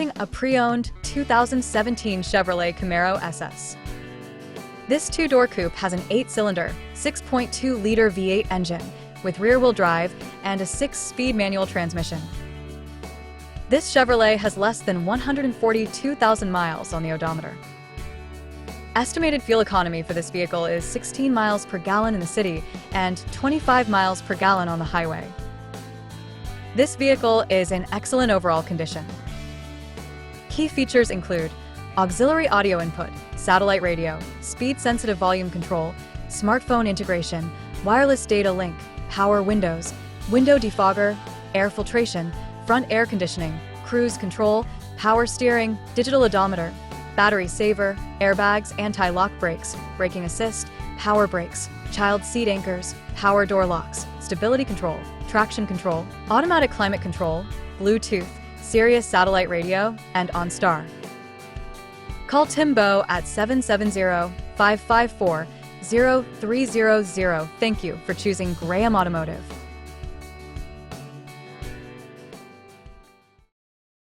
Presenting a pre-owned 2017 Chevrolet Camaro SS. This two-door coupe has an 8-cylinder, 6.2-liter V8 engine with rear-wheel drive and a 6-speed manual transmission. This Chevrolet has less than 142,000 miles on the odometer. Estimated fuel economy for this vehicle is 16 miles per gallon in the city and 25 miles per gallon on the highway. This vehicle is in excellent overall condition. Key features include auxiliary audio input, satellite radio, speed-sensitive volume control, smartphone integration, wireless data link, power windows, window defogger, air filtration, front air conditioning, cruise control, power steering, digital odometer, battery saver, airbags, anti-lock brakes, braking assist, power brakes, child seat anchors, power door locks, stability control, traction control, automatic climate control, Bluetooth, Sirius satellite radio, and OnStar. Call Tim Bowe at 770-554-0300. Thank you for choosing Graham Automotive.